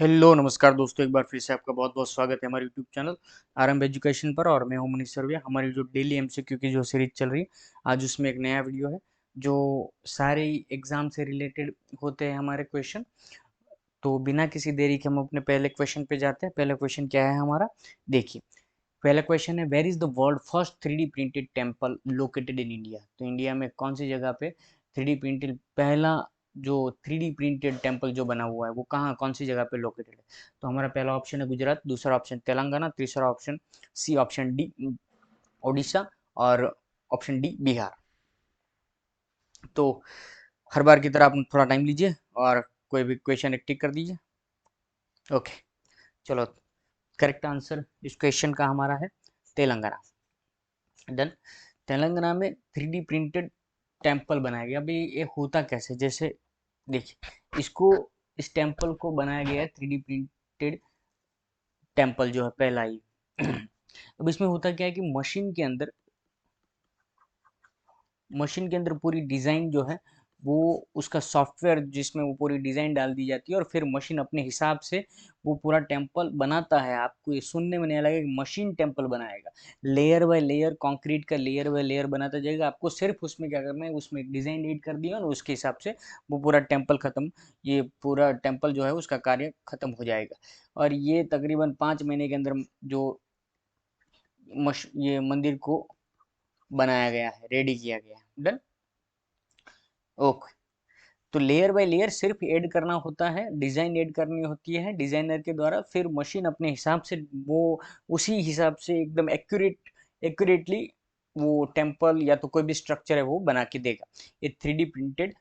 Hello नमस्कार दोस्तों, एक बार फिर से आपका बहुत बहुत स्वागत है हमारे यूट्यूब चैनल आरंभ एजुकेशन पर। और मैं हूं मनीष सर्वे। हमारी जो डेली एमसीक्यू की जो सीरीज चल रही है, आज उसमें एक नया वीडियो है जो सारे एग्जाम से रिलेटेड होते हैं हमारे क्वेश्चन। तो बिना किसी देरी के हम अपने पहले क्वेश्चन पे जाते हैं। पहला क्वेश्चन क्या है हमारा, देखिए। पहला क्वेश्चन है, where is the world first 3D printed temple located in India. तो इंडिया में कौन सी जगह पे 3D प्रिंटेड पहला जो 3D प्रिंटेड टेम्पल जो बना हुआ है वो कहाँ कौन सी जगह पे लोकेटेड है। तो हमारा पहला ऑप्शन है गुजरात, दूसरा ऑप्शन तेलंगाना, तीसरा option C, option D Odisha, और ऑप्शन डी बिहार। तो हर बार की तरह आप थोड़ा टाइम लीजिए और कोई भी क्वेश्चन एक टिक कर दीजिए। ओके, चलो। करेक्ट आंसर इस क्वेश्चन का हमारा है तेलंगाना। डन। तेलंगाना में 3D प्रिंटेड टेम्पल बनाया गया। अभी ये होता कैसे, जैसे देखिए इसको, इस टेम्पल को बनाया गया है 3D प्रिंटेड टेम्पल जो है पहला ही। अब इसमें होता क्या है कि मशीन के अंदर पूरी डिज़ाइन जो है वो, उसका सॉफ्टवेयर जिसमें वो पूरी डिज़ाइन डाल दी जाती है और फिर मशीन अपने हिसाब से वो पूरा टेम्पल बनाता है। आपको ये सुनने में नहीं लगेगा कि मशीन टेम्पल बनाएगा। लेयर बाय लेयर, कंक्रीट का लेयर बाय लेयर बनाता जाएगा। आपको सिर्फ उसमें क्या करना है, उसमें एक डिज़ाइन एड कर दिया और उसके हिसाब से वो पूरा टेम्पल खत्म, ये पूरा टेम्पल जो है उसका कार्य खत्म हो जाएगा। और ये तकरीबन 5 महीने के अंदर जो ये मंदिर को बनाया गया है, रेडी किया गया है। डन। ओके। तो लेयर बाय लेयर सिर्फ ऐड करना होता है, डिजाइन ऐड करनी होती है डिजाइनर के द्वारा, फिर मशीन अपने हिसाब से वो उसी हिसाब से एकदम एक्यूरेटली वो टेम्पल या तो कोई भी स्ट्रक्चर है वो बना के देगा। ये 3D प्रिंटेड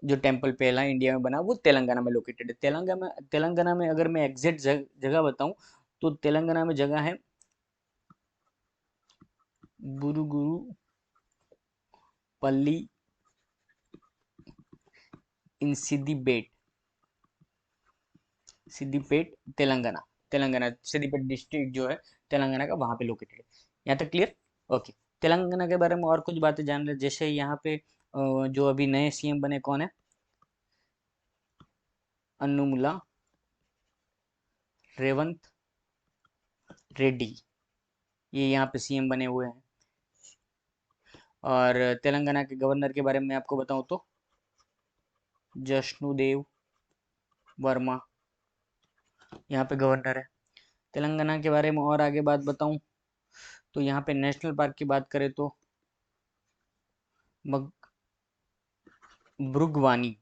जो टेम्पल पहला इंडिया में बना वो तेलंगाना में लोकेटेड है। तेलंगाना में अगर मैं एग्जैक्ट जगह बताऊं तो तेलंगाना में जगह है बुरुगुरु पल्ली इन सिद्दीपेट तेलंगाना। तेलंगाना सिद्दीपेट डिस्ट्रिक्ट जो है तेलंगाना का, वहाँ पे लोकेटेड है। यहाँ तक क्लियर। ओके। तेलंगाना के बारे में और कुछ बातें जान ले, जैसे यहाँ पे जो अभी नए सीएम बने कौन है, अन्नुमुला रेवंत रेड्डी, ये यहाँ पे सीएम बने हुए हैं। और तेलंगाना के गवर्नर के बारे में आपको बताऊं तो जश्नुदेव वर्मा यहाँ पे गवर्नर है। तेलंगाना के बारे में और आगे बात बताऊं तो यहाँ पे नेशनल पार्क की बात करें तो मग भृगवानी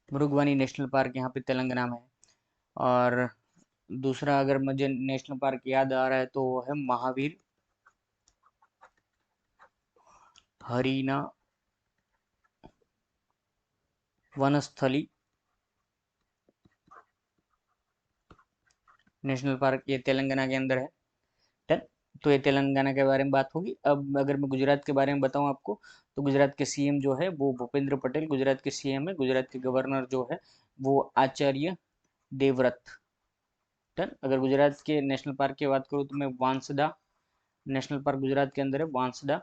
भृगवानी नेशनल पार्क यहाँ पे तेलंगाना में है। और दूसरा अगर मुझे नेशनल पार्क याद आ रहा है तो वो है महावीर हरीना वनस्थली नेशनल पार्क, ये तेलंगाना के अंदर है। डन। तो ये तेलंगाना के बारे में बात होगी। अब अगर मैं गुजरात के बारे में बताऊं आपको, तो गुजरात के सीएम जो है वो भूपेंद्र पटेल गुजरात के सीएम है। गुजरात के गवर्नर जो है वो आचार्य देवव्रत। डन। अगर गुजरात के नेशनल पार्क की बात करूँ तो मैं वांसदा नेशनल पार्क गुजरात के अंदर है, वांसदा।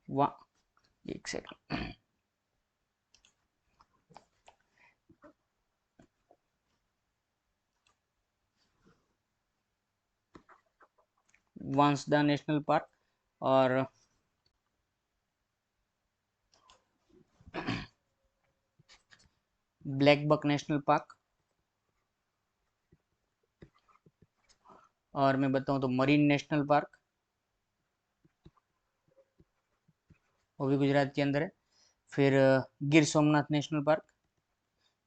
वा एक सेकंड। वांसदा नेशनल पार्क और ब्लैक बक नेशनल पार्क, और मैं बताऊं तो मरीन नेशनल पार्क, वो भी गुजरात के अंदर है। फिर गिर सोमनाथ नेशनल पार्क,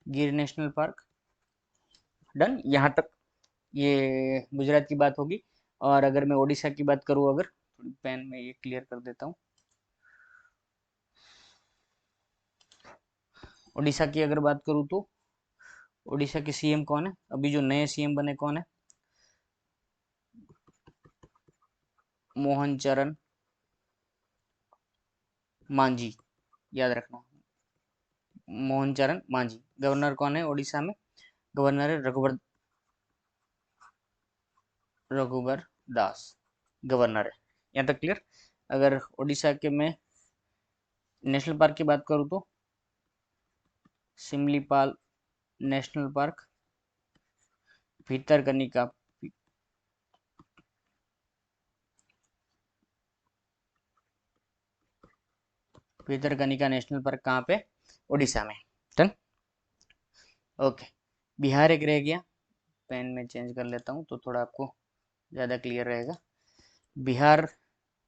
गिर नेशनल पार्क। डन। यहाँ तक ये गुजरात की बात होगी। और अगर मैं उड़ीसा की बात करूँ, अगर थोड़ी पेन में ये क्लियर कर देता हूँ, उड़ीसा की अगर बात करूँ तो उड़ीसा के सीएम कौन है, अभी जो नए सीएम बने कौन है, मोहन चरण मांझी, याद रखना, मोहन चरण मांझी। गवर्नर कौन है उड़ीसा में, गवर्नर है रघुवर दास, गवर्नर है। यहाँ तक क्लियर। अगर उड़ीसा के मैं नेशनल पार्क की बात करूँ तो Similipal national park, Bhitarkanika Bhitarkanika national park कहाँ पे? उड़ीसा में। डन। ओके, बिहार एक रह गया। पेन में चेंज कर लेता हूँ तो थोड़ा आपको ज़्यादा क्लियर रहेगा। बिहार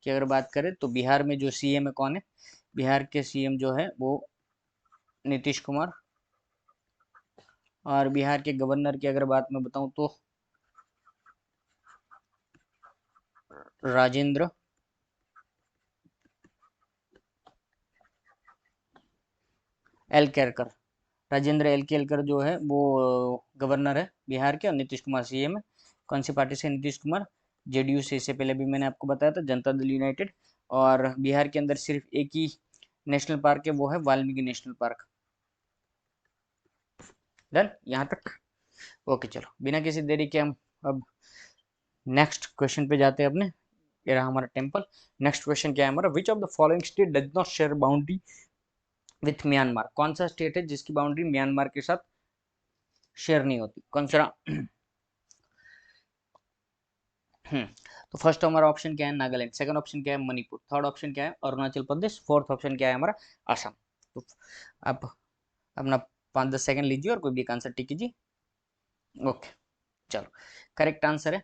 की अगर बात करें तो बिहार में जो सीएम है कौन है? बिहार के सीएम जो है वो नीतीश कुमार। और बिहार के गवर्नर की अगर बात मैं बताऊं तो राजेंद्र एल केरकर। राजेंद्र एल केरकर जो है वो गवर्नर है बिहार के, और नीतीश कुमार सीएम है। कौन सी पार्टी से नीतीश कुमार? जेडीयू से। इससे पहले भी मैंने आपको बताया था, जनता दल यूनाइटेड। और बिहार के अंदर सिर्फ एक ही नेशनल पार्क है, वो है वाल्मीकि नेशनल पार्क। डन यहाँ तक? ओके चलो, बिना किसी देरी के हम अब नेक्स्ट क्वेश्चन पे जाते हैं अपने। ये रहा हमारा टेम्पल। नेक्स्ट क्वेश्चन क्या है हमारा? Which of the following state does not share boundary with Myanmar? कौन सा स्टेट है जिसकी बाउंड्री म्यांमार के साथ शेयर नहीं होती? कौन सा? तो फर्स्ट हमारा ऑप्शन क्या है? नागालैंड। सेकंड ऑप्शन क्या है? मणिपुर। थर्ड ऑप्शन क्या है? अरुणाचल प्रदेश। फोर्थ ऑप्शन क्या है हमारा? असम। तो आप अपना 5-10 सेकंड लीजिए और कोई भी एक आंसर टिक कीजिए। ओके चलो, करेक्ट आंसर है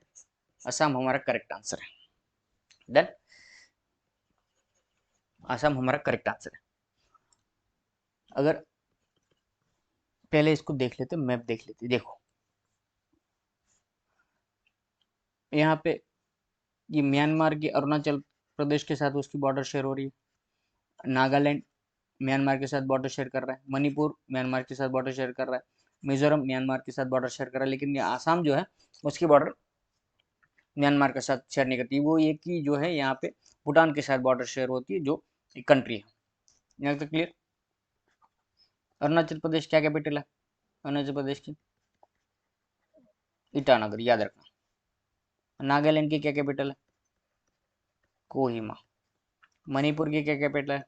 असम, हमारा करेक्ट आंसर है। डन, असम हमारा करेक्ट आंसर है। अगर पहले इसको देख लेते, मैप देख लेते। देखो यहाँ पे ये म्यांमार की अरुणाचल प्रदेश के साथ उसकी बॉर्डर शेयर हो रही है। नागालैंड म्यांमार के साथ बॉर्डर शेयर कर रहा है। मणिपुर म्यांमार के साथ बॉर्डर शेयर कर रहा है। मिजोरम म्यांमार के साथ बॉर्डर शेयर कर रहा है। लेकिन ये आसाम जो है उसकी बॉर्डर म्यांमार के साथ शेयर नहीं करती। वो एक ही जो है यहाँ पे भूटान के साथ बॉर्डर शेयर होती है, जो एक कंट्री है। यहाँ तक क्लियर? अरुणाचल प्रदेश क्या कैपिटल है अरुणाचल प्रदेश की? ईटानगर, याद रखना। नागालैंड की क्या कैपिटल है? कोहिमा। मणिपुर की क्या कैपिटल है?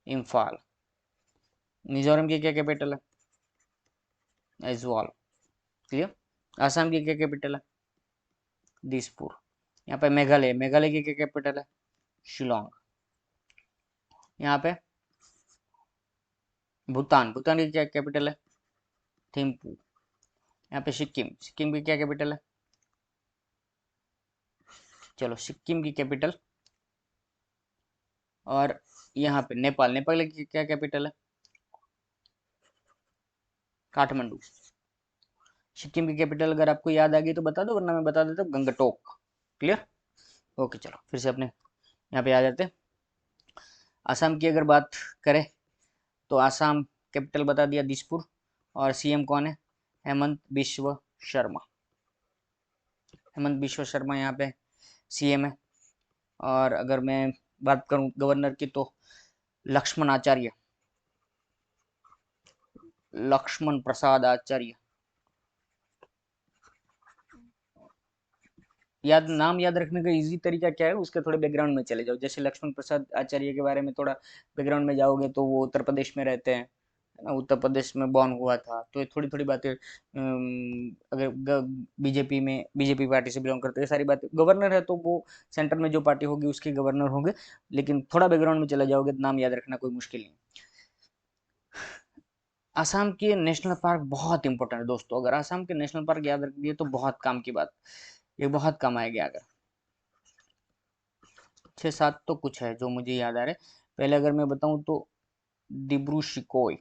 इम्फाल। मिजोरम की क्या कैपिटल है? आइजवाल। क्लियर? आसाम की क्या कैपिटल है? दिसपुर। यहाँ पे मेघालय, मेघालय की क्या कैपिटल है? शिलोंग। यहाँ पे भूटान, भूटान की क्या कैपिटल है? थिम्पू। यहाँ पे सिक्किम, सिक्किम की क्या कैपिटल है? चलो, सिक्किम की कैपिटल। और यहाँ पे नेपाल, नेपाल की क्या कैपिटल है? काठमांडू। सिक्किम की कैपिटल अगर आपको याद आ गई तो बता दो, वरना मैं बता देता हूँ, गंगटोक। क्लियर? ओके चलो, फिर से अपने यहाँ पे आ जाते हैं। असम की अगर बात करें तो असम कैपिटल बता दिया, दिसपुर। और सीएम कौन है? हेमंत बिश्व शर्मा। हेमंत बिश्व शर्मा यहाँ पे सीएम है। और अगर मैं बात करूं गवर्नर की तो लक्ष्मण आचार्य, लक्ष्मण प्रसाद आचार्य। याद, नाम याद रखने का इजी तरीका क्या है? उसके थोड़े बैकग्राउंड में चले जाओ। जैसे लक्ष्मण प्रसाद आचार्य के बारे में थोड़ा बैकग्राउंड में जाओगे तो वो उत्तर प्रदेश में रहते हैं, है ना? उत्तर प्रदेश में बॉर्न हुआ था, तो ये थोड़ी थोड़ी बातें अगर बीजेपी में, बीजेपी पार्टी से बिलोंग करते हैं, सारी बातें। गवर्नर है तो वो सेंटर में जो पार्टी होगी उसके गवर्नर होंगे। लेकिन थोड़ा बैकग्राउंड में चले जाओगे तो नाम याद रखना कोई मुश्किल नहीं। आसाम के नेशनल पार्क बहुत इंपॉर्टेंट है दोस्तों। अगर आसाम के नेशनल पार्क याद रख दिए तो बहुत काम की बात, ये बहुत काम आएगा। अगर 6-7 तो कुछ है जो मुझे याद आ रहे हैं। पहले अगर मैं बताऊं तो Dibru Saikhowa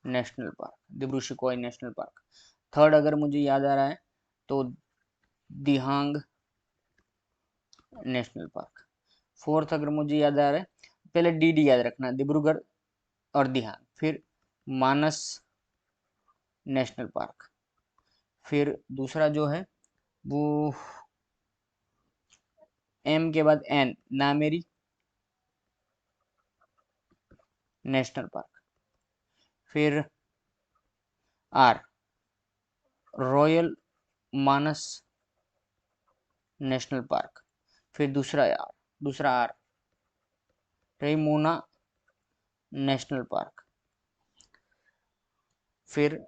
national park, Dibru Saikhowa national park. Third अगर मुझे याद आ रहा है तो दिहांग नेशनल पार्क। फोर्थ अगर मुझे याद आ रहा है, पहले डी याद रखना, डिब्रूगढ़ और दिहांग। फिर मानस नेशनल पार्क। फिर दूसरा जो है वो एम के बाद एन, नामेरी नेशनल पार्क। फिर R, royal Manas national park, फिर दूसरा आर रेमोना नेशनल पार्क, फिर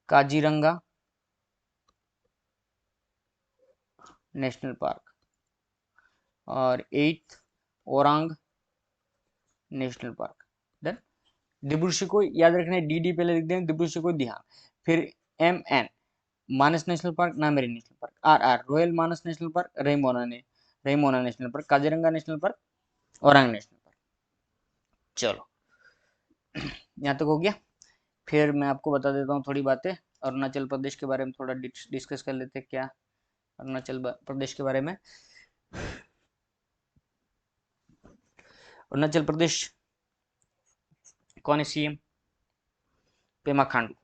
काजीरंगा नेशनल पार्क, और 8th Orang national park. Then दिब्रुची को याद रखना है, डी पहले लिख देंगे, दिब्रुची को ध्यान, फिर MN Manas national park, Nameri national park, RR royal Manas national park, Raimona national park, Kaziranga national park, Orang national park. चलो यहाँ तक हो गया। फिर मैं आपको बता देता हूँ थोड़ी बातें अरुणाचल प्रदेश के बारे में, थोड़ा डिस्कस कर लेते हैं क्या अरुणाचल प्रदेश के बारे में। अरुणाचल प्रदेश कौन है CM? पेमा खांडू।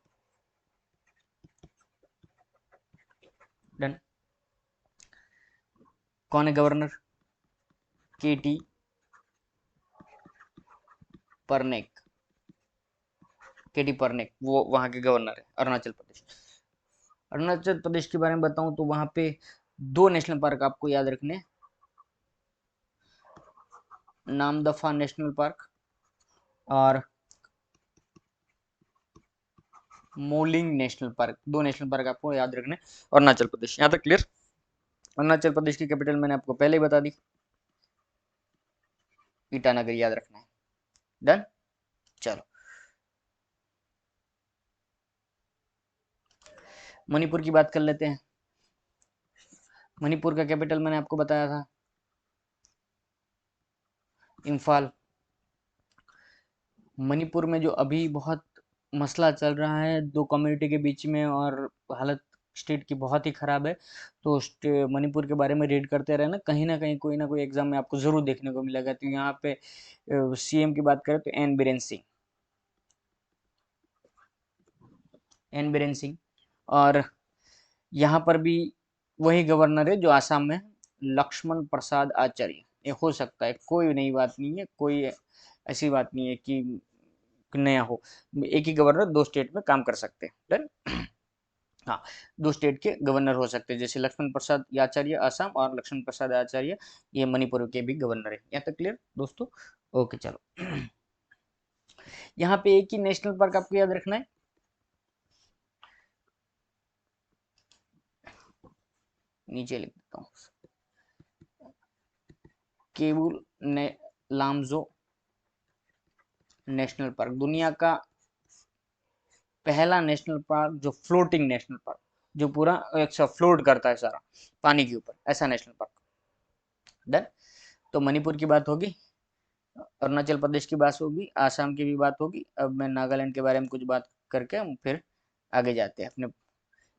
डन। कौन है गवर्नर? KT परनेक। KT परनेक वो वहां के गवर्नर है अरुणाचल प्रदेश। अरुणाचल प्रदेश के बारे में बताऊं तो वहां पे 2 नेशनल पार्क आपको याद रखने, नामदफा नेशनल पार्क और moulding national park. 2 national park आपको याद रखने अरुणाचल प्रदेश। यहाँ तक क्लियर? अरुणाचल प्रदेश की कैपिटल मैंने आपको पहले ही बता दी, ईटानगर याद रखना है। डन। चलो मणिपुर की बात कर लेते हैं। मणिपुर का कैपिटल मैंने आपको बताया था इम्फाल। मणिपुर में जो अभी बहुत मसला चल रहा है 2 कम्युनिटी के बीच में और हालत स्टेट की बहुत ही खराब है, तो मणिपुर के बारे में रीड करते रहना, कहीं ना कोई एग्जाम में आपको जरूर देखने को मिलेगा। तो यहाँ पे CM की बात करें तो एन बीरेन सिंह, और यहाँ पर भी वही गवर्नर है जो आसाम में, लक्ष्मण प्रसाद आचार्य। ये हो सकता है, कोई नई बात नहीं है, कोई ऐसी बात नहीं है कि नया हो, एक ही गवर्नर 2 स्टेट में काम कर सकते हैं। डन। हाँ, 2 स्टेट के गवर्नर हो सकते हैं, जैसे लक्ष्मण प्रसाद आचार्य आसाम और लक्ष्मण प्रसाद आचार्य ये मणिपुर के भी गवर्नर है। यहाँ तक क्लियर दोस्तों? ओके चलो यहाँ पे एक ही नेशनल पार्क आपको याद रखना है, नीचे लिख देता हूँ, केबुल ने लामजो नेशनल पार्क, दुनिया का पहला नेशनल पार्क जो फ्लोटिंग नेशनल पार्क, जो पूरा एक फ्लोट करता है सारा पानी के ऊपर, ऐसा नेशनल पार्क। डन। तो मणिपुर की बात होगी, अरुणाचल प्रदेश की बात होगी, आसाम की भी बात होगी। अब मैं नागालैंड के बारे में कुछ बात करके हम फिर आगे जाते हैं अपने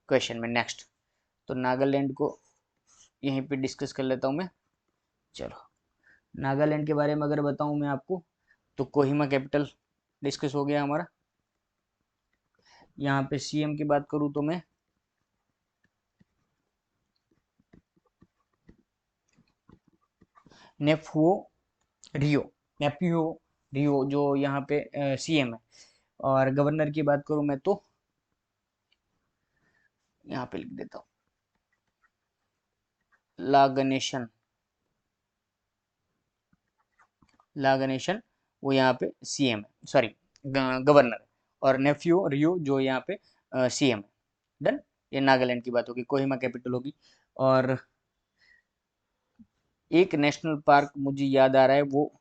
क्वेश्चन में नेक्स्ट। तो नागालैंड को यहीं पे डिस्कस कर लेता हूँ मैं। चलो नागालैंड के बारे में अगर बताऊं मैं आपको, तो कोहिमा कैपिटल डिस्कस हो गया हमारा। यहाँ पे CM की बात करूं तो मैं नेफ्युओ रियो, नेफ्युओ रियो जो यहाँ पे CM है। और गवर्नर की बात करूं मैं तो यहाँ पे लिख देता हूँ ला गणेशन, वो यहाँ पे CM है, सॉरी गवर्नर है। और नेफ्यू रियो जो यहाँ पे CM है। डन। ये नागालैंड की बात होगी, कोहिमा कैपिटल होगी। और एक नेशनल पार्क मुझे याद आ रहा है, वो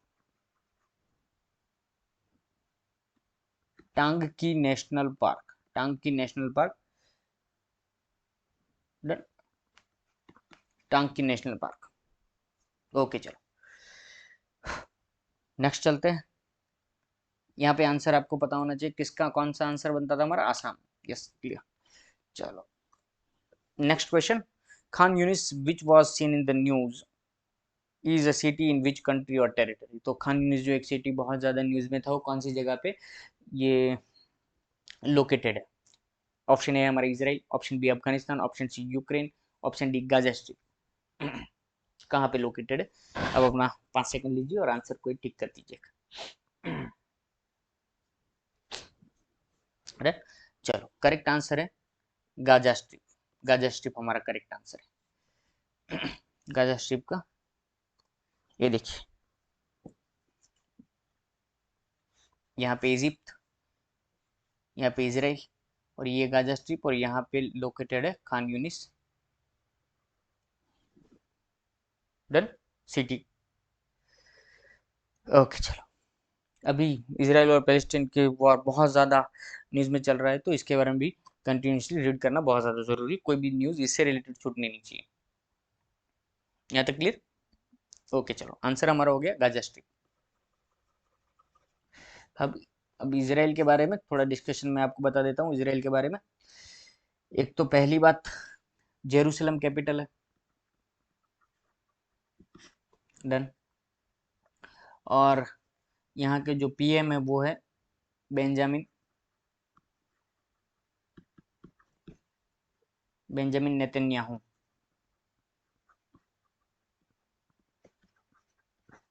टांगकी नेशनल पार्क, टांगकी नेशनल पार्क। डन। टांगकी नेशनल पार्क। ओके चलो नेक्स्ट चलते हैं। यहाँ पे आंसर आपको पता होना चाहिए, किसका कौन सा आंसर बनता था हमारा, आसाम। Yes clear. चलो next question, Khan Younis which was seen in the news is a city in which country और टेरिटरी। तो खान यूनिस जो एक सिटी बहुत ज्यादा न्यूज में था, वो कौन सी जगह पे ये लोकेटेड है? ऑप्शन ए हमारा Israel, option B Afghanistan, option C Ukraine, option D Gaza strip. कहाँ पे लोकेटेड है? अब अपना 5 सेकंड लीजिए और आंसर को टिक कर दीजिएगा। चलो करेक्ट आंसर है गाजा स्ट्रिप। गाजा स्ट्रिप हमारा करेक्ट आंसर है। गाजा स्ट्रिप का ये देखिए, यहाँ पे इजिप्ट, यहाँ पे इसराइल, और ये गाजा स्ट्रिप, और यहाँ पे लोकेटेड है Khan Younis. Done, city. Okay चलो, अभी इसराइल और पैलेस्टाइन के वॉर बहुत ज़्यादा न्यूज़ में चल रहा है, तो इसके बारे में भी कंटिन्यूसली रीड करना बहुत ज़्यादा ज़रूरी, कोई भी न्यूज़ इससे रिलेटेड छूटनी नहीं चाहिए। यहाँ तक क्लियर? ओके चलो, आंसर हमारा हो गया गाजा स्ट्रिप। अब अब इसराइल के बारे में थोड़ा डिस्कशन मैं आपको बता देता हूँ इसराइल के बारे में। एक तो पहली बात, जेरूसलम कैपिटल है। डन। और यहाँ के जो पीएम है वो है Benjamin Benjamin Netanyahu.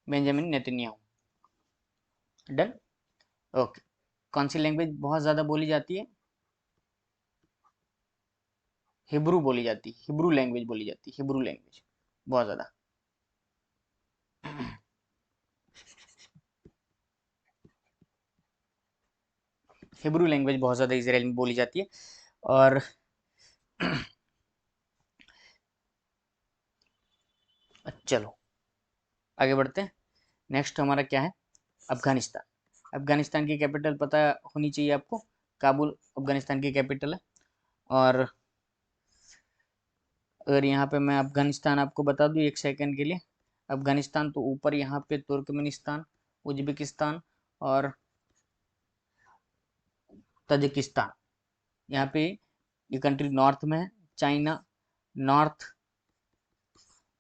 Benjamin Netanyahu. Done. Okay, कौन सी लैंग्वेज बहुत ज़्यादा बोली जाती है? हिब्रू बोली जाती है, हिब्रू लैंग्वेज बोली जाती है, हिब्रू लैंग्वेज बहुत ज़्यादा। हिब्रू लैंग्वेज बहुत ज़्यादा इसराइल में बोली जाती है। और चलो आगे बढ़ते हैं। नेक्स्ट हमारा क्या है? अफगानिस्तान। अफगानिस्तान की कैपिटल पता होनी चाहिए आपको, काबुल अफगानिस्तान की कैपिटल है। और अगर यहाँ पे मैं अफगानिस्तान आपको बता दूँ एक सेकंड के लिए, अफगानिस्तान तो ऊपर यहाँ पे तुर्कमेनिस्तान, उज्बेकिस्तान और तजिकिस्तान, यहाँ पे ये कंट्री नॉर्थ में है। चाइना नॉर्थ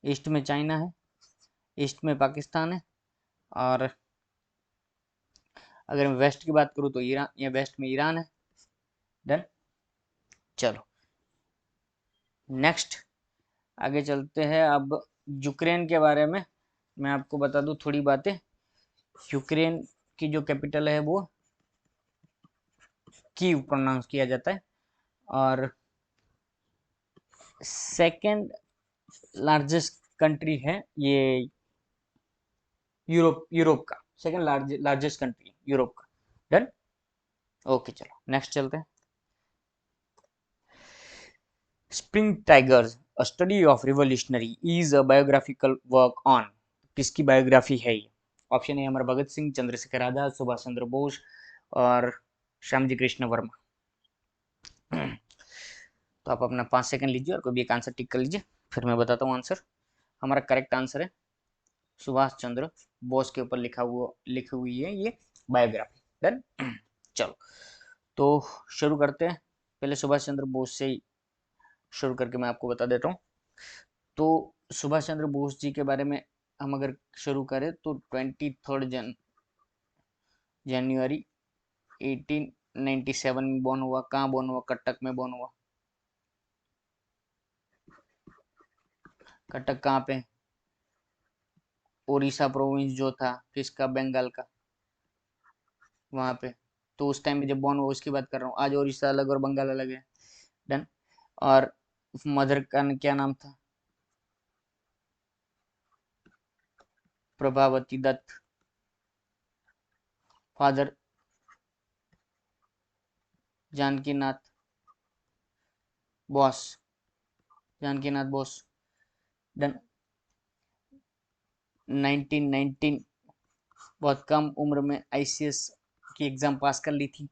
ईस्ट में चाइना है, ईस्ट में पाकिस्तान है। और अगर मैं वेस्ट की बात करूँ तो ईरान, या वेस्ट में ईरान है। डन। चलो नेक्स्ट आगे चलते हैं। अब यूक्रेन के बारे में मैं आपको बता दूं थोड़ी बातें। यूक्रेन की जो कैपिटल है वो कीव प्रोनाउंस किया जाता है। और सेकंड लार्जेस्ट कंट्री है ये यूरोप का सेकंड लार्जेस्ट कंट्री यूरोप का। डन। ओके चलो नेक्स्ट चलते हैं। Spring tigers a study of revolutionary is a biographical work on. किसकी बायोग्राफी है ये? ऑप्शन ए हमारा भगत सिंह, चंद्रशेखर आजाद, सुभाष चंद्र बोस और श्यामजी कृष्ण वर्मा। तो आप अपना 5 सेकंड लीजिए और कोई भी एक आंसर टिक कर लीजिए, फिर मैं बताता हूँ आंसर। हमारा करेक्ट आंसर है सुभाष चंद्र बोस के ऊपर लिखी हुई है ये बायोग्राफी। डन। चलो तो शुरू करते हैं। पहले सुभाष चंद्र बोस से ही शुरू करके मैं आपको बता देता हूँ। तो सुभाष चंद्र बोस जी के बारे में हम अगर शुरू करें तो 23 जनवरी 1897 में बॉर्न हुआ। कहाँ बॉर्न हुआ? कटक में बॉर्न हुआ। कटक कहाँ पे? उड़ीसा प्रोविंस जो था किसका? बंगाल का, वहां पे। तो उस टाइम में जब बॉर्न हुआ उसकी बात कर रहा हूँ। आज उड़ीसा अलग और बंगाल अलग है। डन। और मदर का क्या नाम था? प्रभावती दत्त। फादर जानकी नाथ बोस। जानकी नाथ बोस। डन। 1919 बहुत कम उम्र में आईसीएस की एग्जाम पास कर ली थी।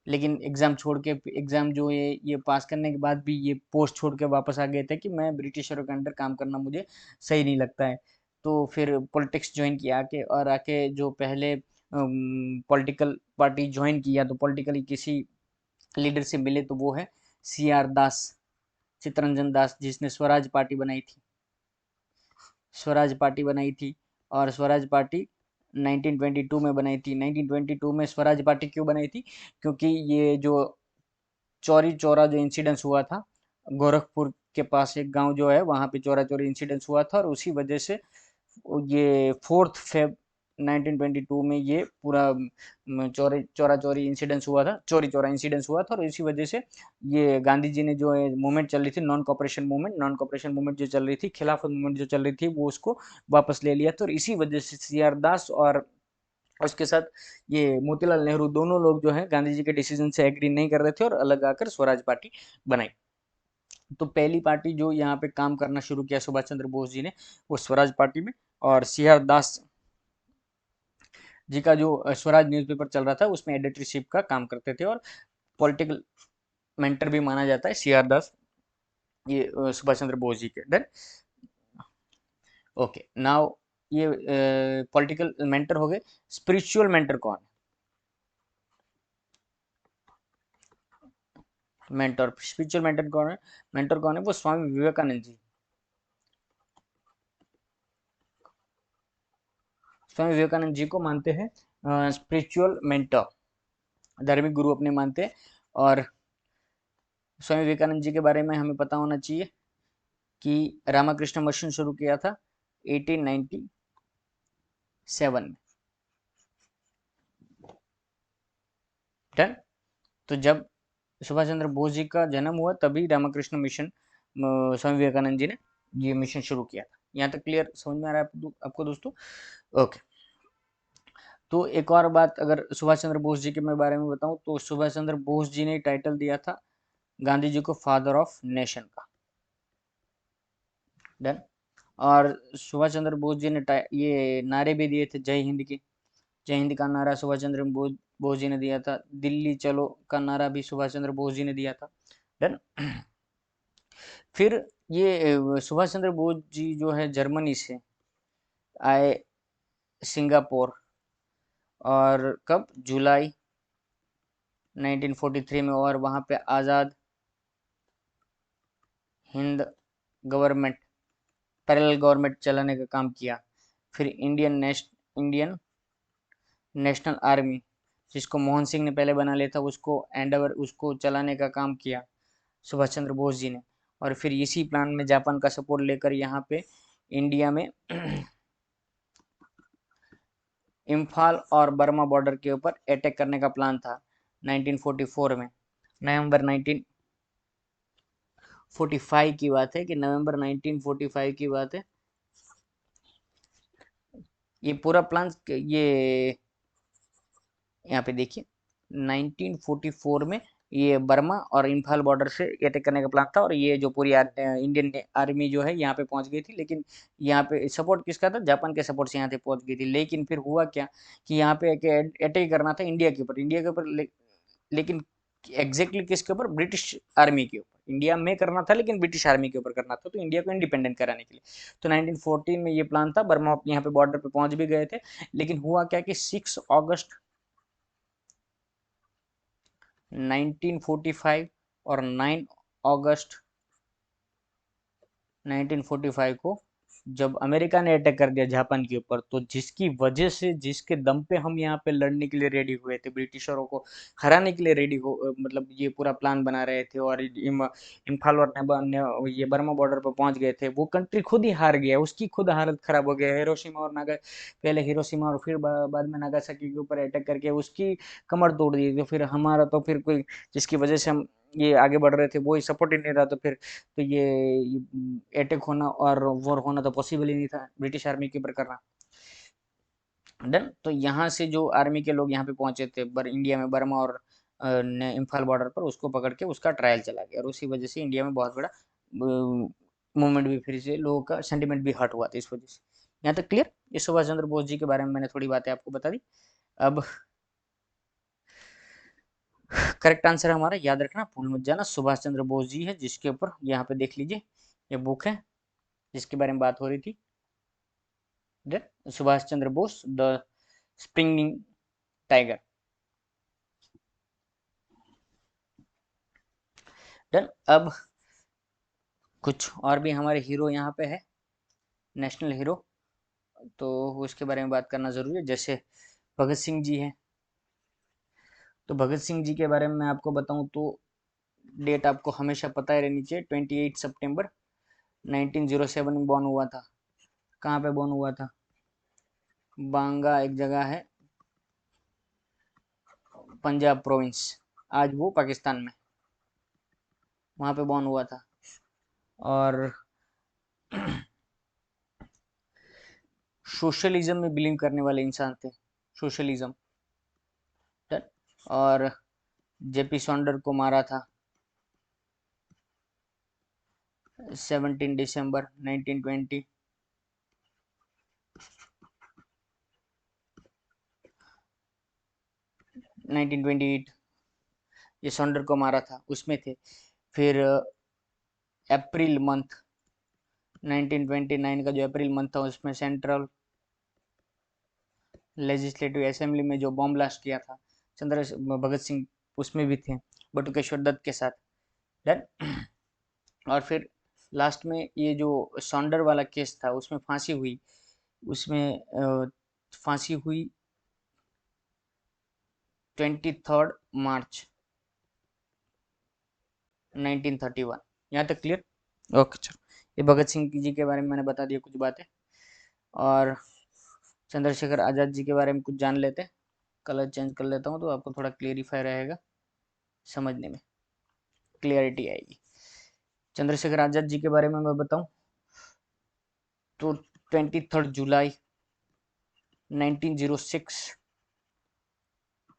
लेकिन एग्जाम छोड़ के, एग्जाम जो ये पास करने के बाद भी ये पोस्ट छोड़ के वापस आ गए थे कि मैं ब्रिटिशरों के अंडर काम करना मुझे सही नहीं लगता है। तो फिर पॉलिटिक्स ज्वाइन किया आके, और आके जो पहले पॉलिटिकल पार्टी ज्वाइन किया, तो पॉलिटिकली किसी लीडर से मिले तो वो है सीआर दास, चित्तरंजन दास, जिसने स्वराज पार्टी बनाई थी। स्वराज पार्टी बनाई थी। और स्वराज पार्टी 1922 में बनाई थी। 1922 में स्वराज पार्टी क्यों बनाई थी? क्योंकि ये जो चौरी चौरा जो इंसिडेंस हुआ था, गोरखपुर के पास एक गांव जो है वहां पे चौरा चौरी इंसिडेंस हुआ था, और उसी वजह से ये 4 फेब 1922 में ये पूरा चोरी चोरा चोरी इंसिडेंस हुआ था, चोरी चोरा इंसिडेंस हुआ था, और इसी वजह से ये गांधी जी ने जो मूवमेंट चल रही थी, नॉन कॉपरेशन मूवमेंट जो चल रही थी, खिलाफत मूवमेंट जो चल रही थी, वो उसको वापस ले लिया था। और इसी वजह से सीआर दास और उसके साथ ये मोतीलाल नेहरू दोनों लोग जो है गांधी जी के डिसीजन से एग्री नहीं कर रहे थे और अलग आकर स्वराज पार्टी बनाई। तो पहली पार्टी जो यहाँ पे काम करना शुरू किया सुभाष चंद्र बोस जी ने, वो स्वराज पार्टी में, और सीआर दास जी का जो स्वराज न्यूज़पेपर चल रहा था उसमें एडिटरशिप का काम करते थे, और पॉलिटिकल मेंटर भी माना जाता है सीआर दास ये सुभाष चंद्र बोस जी के। देन ओके, नाउ ये पॉलिटिकल मेंटर हो गए। स्पिरिचुअल मेंटर कौन है? मेंटर, स्पिरिचुअल मेंटर कौन है? मेंटर कौन है? वो स्वामी विवेकानंद जी। स्वामी विवेकानंद जी को मानते हैं स्पिरिचुअल मेंटर, धार्मिक गुरु अपने मानते हैं। और स्वामी विवेकानंद जी के बारे में हमें पता होना चाहिए कि रामाकृष्ण मिशन शुरू किया था 1897 में। डन। तो जब सुभाष चंद्र बोस जी का जन्म हुआ तभी रामकृष्ण मिशन स्वामी विवेकानंद जी ने ये मिशन शुरू किया था। यहाँ तक क्लियर समझ में आ रहा है आपको दोस्तों? ओके। तो एक और बात अगर सुभाष चंद्र बोस जी के मैं बारे में बताऊं, तो सुभाष चंद्र बोस जी ने टाइटल दिया था गांधी जी को फादर ऑफ नेशन का। डन। और सुभाष चंद्र बोस जी ने ये नारे भी दिए थे जय हिंद की। जय हिंद का नारा सुभाष चंद्र बोस जी ने दिया था। दिल्ली चलो का नारा भी सुभाष चंद्र बोस जी ने दिया था। डन। फिर ये सुभाष चंद्र बोस जी जो है जर्मनी से आए सिंगापुर, और कब? जुलाई 1943 में, और वहाँ पे Azad Hind government, parallel government चलाने का काम किया। फिर इंडियन नेशनल आर्मी, जिसको मोहन सिंह ने पहले बना लिया था, उसको एंडवर उसको चलाने का काम किया सुभाष चंद्र बोस जी ने। और फिर इसी प्लान में जापान का सपोर्ट लेकर यहाँ पे इंडिया में इम्फाल और बर्मा बॉर्डर के ऊपर अटैक करने का प्लान था 1944 में। नवंबर 1945 की बात है, कि नवंबर 1945 की बात है। ये पूरा प्लान ये यहाँ पे देखिए 1944 में ये बर्मा और इम्फाल बॉर्डर से अटैक करने का प्लान था, और ये जो पूरी इंडियन आर्मी जो है यहाँ पे पहुंच गई थी। लेकिन यहाँ पे सपोर्ट किसका था? जापान के सपोर्ट से यहाँ पे पहुंच गई थी। लेकिन फिर हुआ क्या कि यहाँ पे अटैक करना था इंडिया के ऊपर, लेकिन एग्जैक्टली किसके ऊपर? ब्रिटिश आर्मी के ऊपर। इंडिया में करना था लेकिन ब्रिटिश आर्मी के ऊपर करना था, तो इंडिया को इंडिपेंडेंट कराने के लिए। तो 1914 में ये प्लान था। बर्मा यहाँ पे बॉर्डर पे पहुंच भी गए थे। लेकिन हुआ क्या कि 6 अगस्त 1945 और 9 अगस्त 1945 को जब अमेरिका ने अटैक कर दिया जापान के ऊपर, तो जिसकी वजह से, जिसके दम पे हम यहाँ पे लड़ने के लिए रेडी हुए थे, ब्रिटिशरों को हराने के लिए रेडी हो, मतलब ये पूरा प्लान बना रहे थे, और इम्फाल और ये बर्मा बॉर्डर पर पहुंच गए थे, वो कंट्री खुद ही हार गया, उसकी खुद हालत खराब हो गया। हिरोशिमा और नागा पहले हिरोशिमा और फिर बाद में नागासाकी के ऊपर अटैक करके उसकी कमर तोड़ दी। तो फिर हमारा तो फिर कोई, जिसकी वजह से हम ये आगे बढ़ रहे थे, वो ही सपोर्ट ही नहीं रहा, तो फिर तो ये अटैक होना और वॉर होना तो पॉसिबल ही नहीं था ब्रिटिश आर्मी के ऊपर करना। डन। तो यहाँ से जो आर्मी के लोग यहाँ पे पहुंचे थे इंडिया में, बर्मा और इम्फाल बॉर्डर पर, उसको पकड़ के उसका ट्रायल चला गया, और उसी वजह से इंडिया में बहुत बड़ा मूवमेंट भी, फिर से लोगों का सेंटिमेंट भी हर्ट हुआ था इस वजह से। यहाँ तक क्लियर? ये सुभाष चंद्र बोस जी के बारे में मैंने थोड़ी बातें आपको बता दी। अब करेक्ट आंसर हमारा याद रखना, भूल मत जाना, सुभाष चंद्र बोस जी है, जिसके ऊपर यहाँ पे देख लीजिए ये बुक है जिसके बारे में बात हो रही थी। Subhash Chandra Bose the springing tiger. Done. अब कुछ और भी हमारे हीरो यहाँ पे है, नेशनल हीरो, तो उसके बारे में बात करना जरूरी है। जैसे भगत सिंह जी हैं, तो भगत सिंह जी के बारे में मैं आपको बताऊं तो डेट आपको हमेशा पता ही रहनी चाहिए। 28 सितंबर 1907 में बॉर्न हुआ था। कहाँ पे बॉर्न हुआ था? बांगा एक जगह है पंजाब प्रोविंस, आज वो पाकिस्तान में, वहां पे बॉर्न हुआ था। और सोशलिज्म में बिलीव करने वाले इंसान थे, सोशलिज्म। और जेपी सॉन्डर को मारा था 17 दिसंबर 1920। 1928 ये सॉन्डर को मारा था, उसमें थे। फिर अप्रैल मंथ 1929 का जो अप्रैल मंथ था, उसमें सेंट्रल लेजिस्लेटिव असेंबली में जो बॉम्ब ब्लास्ट किया था चंद्र भगत सिंह, उसमें भी थे बटुकेश्वर दत्त के साथ। डन। और फिर लास्ट में ये जो सॉन्डर वाला केस था, उसमें फांसी हुई, उसमें फांसी हुई 23 मार्च 1931। यहाँ तक क्लियर? ओके चलो, ये भगत सिंह जी के बारे में मैंने बता दिया कुछ बातें। और चंद्रशेखर आज़ाद जी के बारे में कुछ जान लेते हैं। कलर चेंज कर लेता हूँ तो आपको थोड़ा क्लियरिफाई रहेगा, समझने में क्लियरिटी आएगी। चंद्रशेखर आज़ाद जी के बारे में मैं बताऊं तो 23 जुलाई 1906,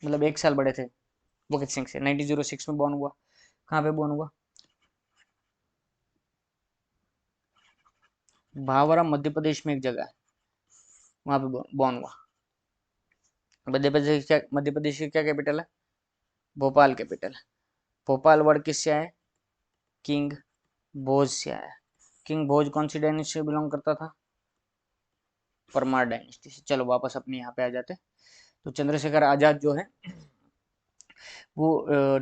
मतलब एक साल बड़े थे भगत सिंह से। 1906 में बॉर्न हुआ। कहाँ पे बॉर्न हुआ? भावरा मध्य प्रदेश में एक जगह है, वहां पे बॉर्न हुआ। मध्य प्रदेश की क्या कैपिटल है? भोपाल कैपिटल है। भोपाल वर्ड किससे आए? किंग भोज से आया। किंग भोज कौन सी डायनेस्टी से बिलोंग करता था? परमार डायनेस्टी से। चलो वापस अपने यहाँ पे आ जाते। तो चंद्रशेखर आजाद जो है वो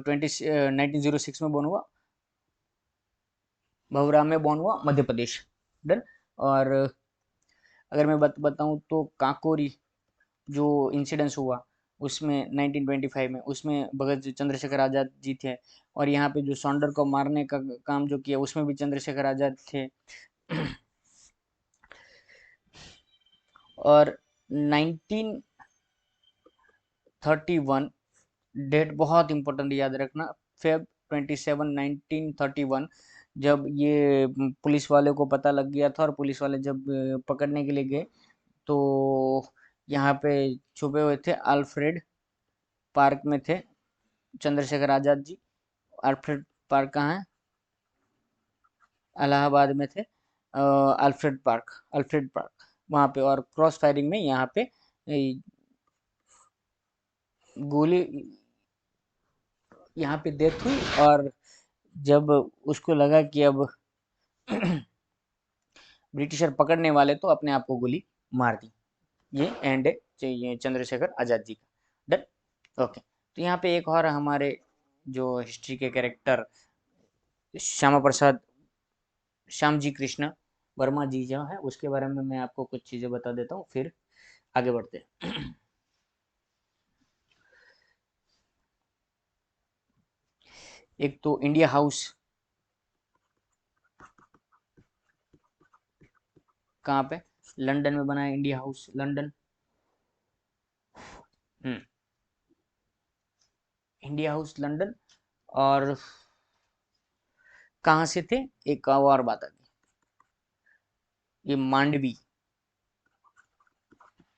1906 में बॉर्न हुआ, भवरा में बॉर्न हुआ, मध्य प्रदेश। डन। और अगर मैं बताऊं तो काकोरी जो इंसिडेंस हुआ उसमें 1925 में, उसमें भगत चंद्रशेखर आजाद जी थे। और यहाँ पे जो सॉन्डर को मारने का काम जो किया, उसमें भी चंद्रशेखर आजाद थे। और 1931 डेट बहुत इंपॉर्टेंट, याद रखना। Feb 27 1931, जब ये पुलिस वाले को पता लग गया था और पुलिस वाले जब पकड़ने के लिए गए तो यहाँ पे छुपे हुए थे, अल्फ्रेड पार्क में थे चंद्रशेखर आजाद जी। अल्फ्रेड पार्क कहाँ है? इलाहाबाद में थे। अल्फ्रेड पार्क वहाँ पे। और क्रॉस फायरिंग में यहाँ पे गोली, यहाँ पे डेथ हुई। और जब उसको लगा कि अब ब्रिटिशर पकड़ने वाले, तो अपने आप को गोली मार दी। ये एंड है ये चंद्रशेखर आजाद जी का। डन। ओके। तो यहाँ पे एक और हमारे जो हिस्ट्री के कैरेक्टर श्यामा प्रसाद, श्याम जी कृष्ण वर्मा जी जो है, उसके बारे में मैं आपको कुछ चीजें बता देता हूँ, फिर आगे बढ़ते हैं। एक तो इंडिया हाउस कहाँ पे? लंदन में बना है इंडिया हाउस, लंदन। हम्म, इंडिया हाउस लंदन। और कहाँ से थे, एक और बात आती, ये मांडवी,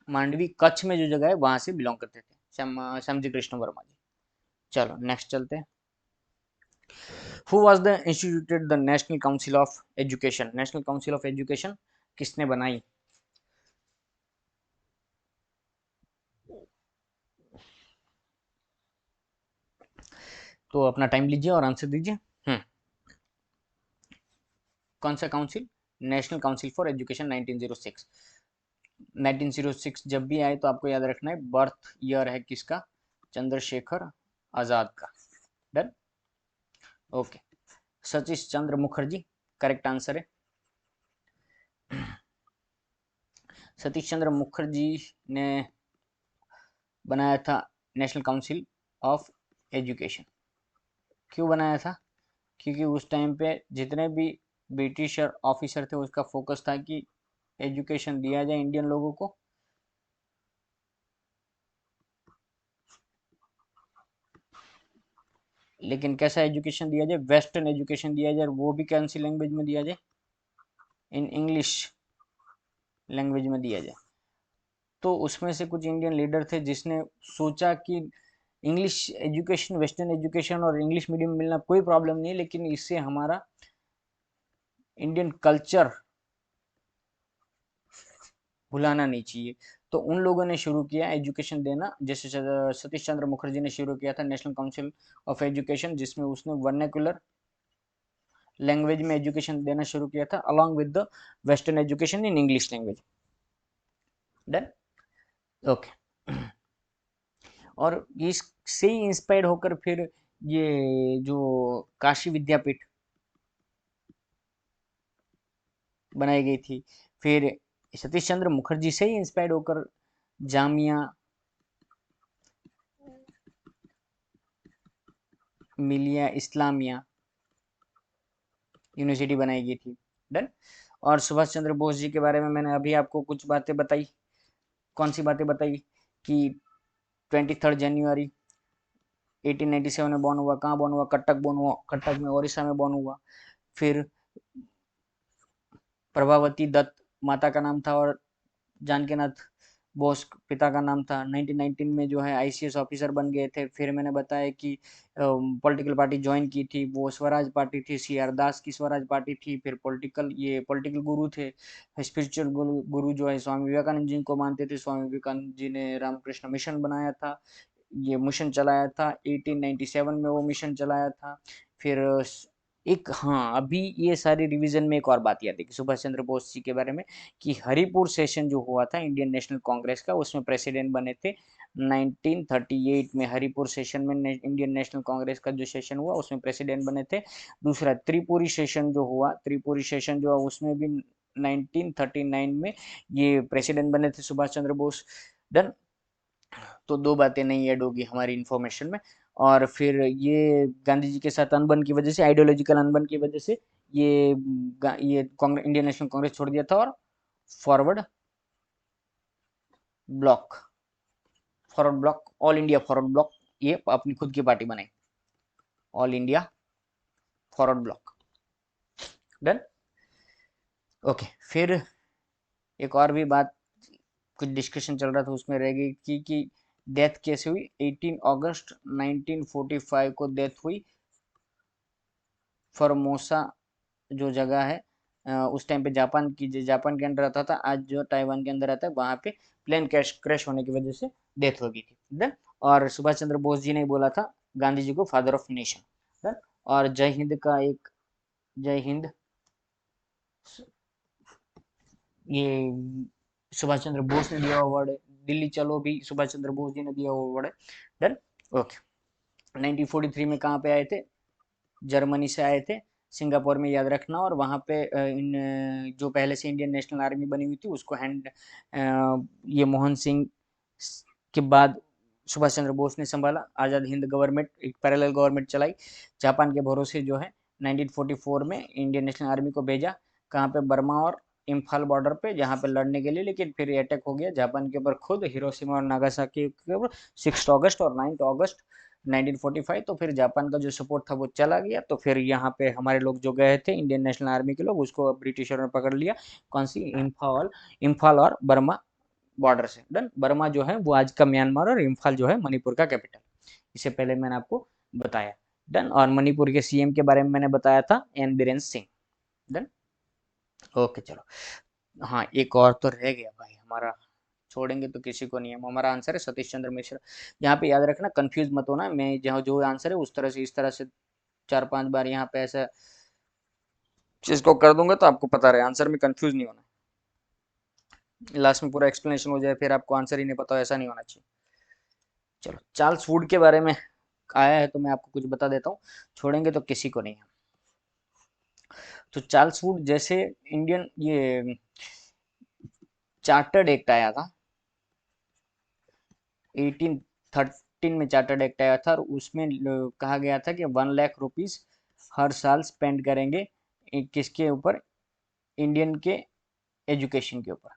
मांडवी कच्छ में जो जगह है वहां से बिलोंग करते थे श्याम जी कृष्ण वर्मा जी। चलो नेक्स्ट चलते हैं। Who was the instituted the national council of education? National council of education किसने बनाई? तो अपना टाइम लीजिए और आंसर दीजिए। हम्म, कौन सा council? National council for education 1906। 1906 जब भी आए तो आपको याद रखना है बर्थ ईयर है किसका? चंद्रशेखर आजाद का। Done. Okay. Satish Chandra Mukherjee correct answer है। सतीश चंद्र मुखर्जी ने बनाया था नेशनल काउंसिल ऑफ एजुकेशन। क्यों बनाया था? क्योंकि उस टाइम पे जितने भी ब्रिटिशर ऑफिसर थे, उसका फोकस था कि एजुकेशन दिया जाए इंडियन लोगों को, लेकिन कैसा एजुकेशन दिया जाए, वेस्टर्न एजुकेशन दिया जाए, वो भी कौन सी लैंग्वेज में दिया जाए, इन इंग्लिश लैंग्वेज में दिया जाए। तो उसमें से कुछ इंडियन लीडर थे जिसने सोचा कि इंग्लिश एजुकेशन, वेस्टर्न एजुकेशन और इंग्लिश मीडियम मिलना कोई प्रॉब्लम नहीं, लेकिन इससे हमारा इंडियन कल्चर भुलाना नहीं चाहिए। तो उन लोगों ने शुरू किया एजुकेशन देना, जैसे सतीश चंद्र मुखर्जी ने शुरू किया था नेशनल काउंसिल ऑफ एजुकेशन, जिसमें उसने वर्नाक्युलर लैंग्वेज में एजुकेशन देना शुरू किया था along with the western education in English language. Done, okay. और इससे ही इंस्पायर्ड होकर फिर ये जो काशी विद्यापीठ बनाई गई थी, फिर सतीश चंद्र मुखर्जी से ही इंस्पायर्ड होकर जामिया मिलिया इस्लामिया यूनिवर्सिटी बनाई गई थी। डन। और सुभाष चंद्र बोस जी के बारे में मैंने अभी आपको कुछ बातें बताई। कौन सी बातें बताई कि 23 जनवरी 1897 में बॉर्न हुआ। कहाँ बॉर्न हुआ? कटक बॉर्न हुआ, कटक में ओडिशा में बॉर्न हुआ। फिर प्रभावती दत्त माता का नाम था और जानकीनाथ बोस पिता का नाम था। 1919 में जो है आईसीएस ऑफिसर बन गए थे। फिर मैंने बताया कि पॉलिटिकल पार्टी ज्वाइन की थी, वो स्वराज पार्टी थी, सी आर दास की स्वराज पार्टी थी। फिर पॉलिटिकल गुरु थे, स्पिरिचुअल गुरु जो है स्वामी विवेकानंद जी को मानते थे। स्वामी विवेकानंद जी ने रामकृष्ण मिशन बनाया था, ये मिशन चलाया था 1897 में, वो मिशन चलाया था। फिर एक, हाँ, अभी ये सारी रिवीजन में एक और बात याद है कि सुभाष चंद्र बोस जी के बारे में, कि हरिपुर सेशन जो हुआ था इंडियन नेशनल कांग्रेस का, उसमें प्रेसिडेंट बने थे 1938 में। हरिपुर सेशन में इंडियन नेशनल कांग्रेस का जो सेशन हुआ उसमें प्रेसिडेंट बने थे। दूसरा त्रिपुरी सेशन जो हुआ, त्रिपुरी सेशन जो हुआ उसमें भी 1939 में ये प्रेसिडेंट बने थे सुभाष चंद्र बोस। डन। तो दो बातें नहीं ऐड होगी हमारी इंफॉर्मेशन में। और फिर ये गांधी जी के साथ अनबन की वजह से, आइडियोलॉजिकल अनबन की वजह से, ये कांग्रेस, इंडियन नेशनल कांग्रेस छोड़ दिया था और forward block, forward block, all India forward block, ये अपनी खुद की पार्टी बनाई, all India forward block. Done, okay. फिर एक और भी बात कुछ डिस्कशन चल रहा था उसमें रह गई कि डेथ कैसे हुई। 18 अगस्त 1945 को डेथ हुई फॉर्मोसा जो जगह है, उस टाइम पे जापान के अंदर आता था, आज जो ताइवान के अंदर आता है, वहां पे प्लेन क्रैश होने की वजह से डेथ हो गई थी। डन। और सुभाष चंद्र बोस जी ने बोला था गांधी जी को फादर ऑफ नेशन। डन। और जय हिंद का एक, जय हिंद, ये सुभाष चंद्र बोस ने दिया अवार्ड है। दिल्ली चलो भी सुभाष चंद्र बोस जी ने दिया अवार्ड है। Done, okay. 1943 में कहाँ पे आए थे? जर्मनी से आए थे, सिंगापुर में, याद रखना। और वहाँ पे जो पहले से इंडियन नेशनल आर्मी बनी हुई थी उसको ये मोहन सिंह के बाद सुभाष चंद्र बोस ने संभाला। आज़ाद हिंद गवर्नमेंट, एक पैरेलल गवर्नमेंट चलाई। जापान के भरोसे जो है 1944 में इंडियन नेशनल आर्मी को भेजा। कहाँ पे? बर्मा और इम्फाल बॉर्डर पे, जहाँ पे लड़ने के लिए। लेकिन फिर अटैक हो गया जापान के ऊपर, खुद हिरोशिमा और नागासाकी के ऊपर, 6 अगस्त और 9 अगस्त 1945। तो फिर जापान का जो सपोर्ट था वो चला गया। तो फिर यहाँ पे हमारे लोग जो गए थे इंडियन नेशनल आर्मी के लोग, उसको ब्रिटिशर ने पकड़ लिया। कौन सी? इम्फाल, इम्फाल और बर्मा बॉर्डर से। डन। बर्मा जो है वो आज का म्यांमार, और इम्फाल जो है मणिपुर का कैपिटल। इससे पहले मैंने आपको बताया। डन। और मणिपुर के सीएम के बारे में मैंने बताया था, N Biren Singh. Done, okay, चलो। हाँ, एक और तो रह गया भाई हमारा, छोड़ेंगे तो किसी को नहीं है। हमारा आंसर है सतीश चंद्र मिश्र। यहाँ पे याद रखना, कंफ्यूज मत होना। मैं जहाँ जो आंसर है उस तरह से, इस तरह से 4-5 बार यहाँ पे ऐसा चीज को कर दूंगा तो आपको पता रहे, आंसर में कंफ्यूज नहीं होना। लास्ट में पूरा एक्सप्लेनेशन हो जाए फिर आपको आंसर ही नहीं पता हो, ऐसा नहीं होना चाहिए। चलो, चार्ल्स वुड के बारे में आया है तो मैं आपको कुछ बता देता हूँ, छोड़ेंगे तो किसी को नहीं है। तो चार्ल्स वुड जैसे इंडियन ये चार्टर्ड एक्ट आया था 1813 में, चार्टर्ड एक्ट आया था, और उसमें कहा गया था कि 1 लाख रुपीज हर साल स्पेंड करेंगे किसके ऊपर? इंडियन के एजुकेशन के ऊपर।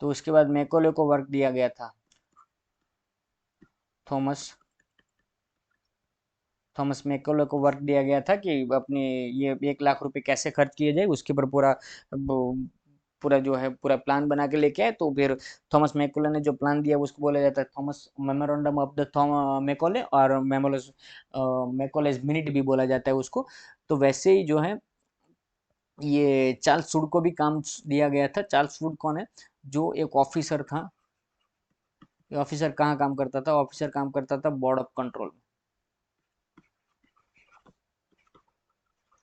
तो उसके बाद मैकोले को वर्क दिया गया था, थॉमस थॉमस मैकॉले को वर्क दिया गया था कि अपने ये 1 लाख रुपए कैसे खर्च किए जाए, उसके ऊपर पूरा पूरा जो है पूरा प्लान बना के लेके आए। तो फिर थॉमस मैकॉले ने जो प्लान दिया उसको बोला जाता है Thomas memorandum of the Macaulay, और मैकॉलेज मिनट भी बोला जाता है उसको। तो वैसे ही जो है ये चार्ल्स वुड को भी काम दिया गया था। चार्ल्स वुड कौन है? जो एक ऑफिसर था। ये ऑफिसर कहाँ काम करता था? ऑफिसर काम करता था board of control,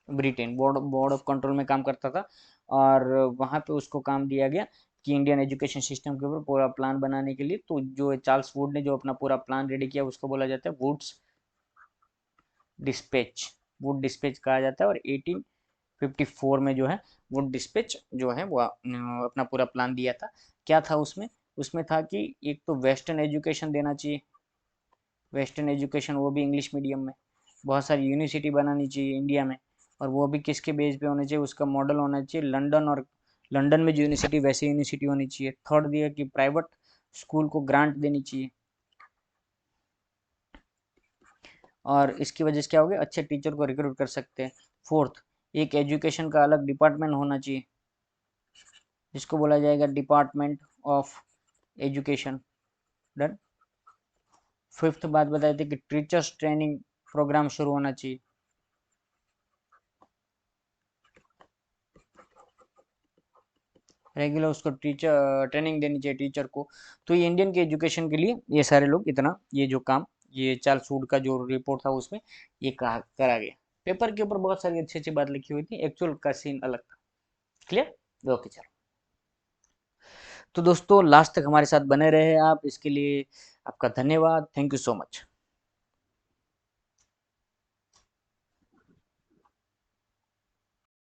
Britain. Board board of control में काम करता था। और वहां पे उसको काम दिया गया कि इंडियन एजुकेशन सिस्टम के ऊपर पूरा प्लान बनाने के लिए। तो जो चार्ल्स वुड ने जो अपना पूरा प्लान रेडी किया उसको बोला जाता है वुड्स डिस्पैच। वुड डिस्पैच कहा जाता है। और 1854 में जो है वुड डिस्पैच जो है वो अपना पूरा प्लान दिया था। क्या था उसमें? उसमें था कि एक तो वेस्टर्न एजुकेशन देना चाहिए, वेस्टर्न एजुकेशन वो भी इंग्लिश मीडियम में। बहुत सारी यूनिवर्सिटी बनानी चाहिए इंडिया में, और वो भी किसके बेस पे होना चाहिए? उसका मॉडल होना चाहिए लंदन, और लंदन में जो यूनिवर्सिटी वैसी यूनिवर्सिटी होनी चाहिए। थर्ड दिया कि प्राइवेट स्कूल को ग्रांट देनी चाहिए, और इसकी वजह से क्या हो गया? अच्छे टीचर को रिक्रूट कर सकते हैं। फोर्थ, एक एजुकेशन का अलग डिपार्टमेंट होना चाहिए जिसको बोला जाएगा department of education. Done. Fifth बात बताई थी कि टीचर्स ट्रेनिंग प्रोग्राम शुरू होना चाहिए। रेगुलर उसको टीचर ट्रेनिंग देनी चाहिए टीचर को। तो ये इंडियन के एजुकेशन के लिए ये सारे लोग इतना ये जो काम, ये चार्ल्स वुड का जो रिपोर्ट था उसमें ये कहा करा गया। पेपर के ऊपर बहुत सारी अच्छी अच्छी बात लिखी हुई थी, एक्चुअल का सीन अलग था। क्लियर? ओके चलो। तो दोस्तों लास्ट तक हमारे साथ बने रहे आप, इसके लिए आपका धन्यवाद। Thank you so much.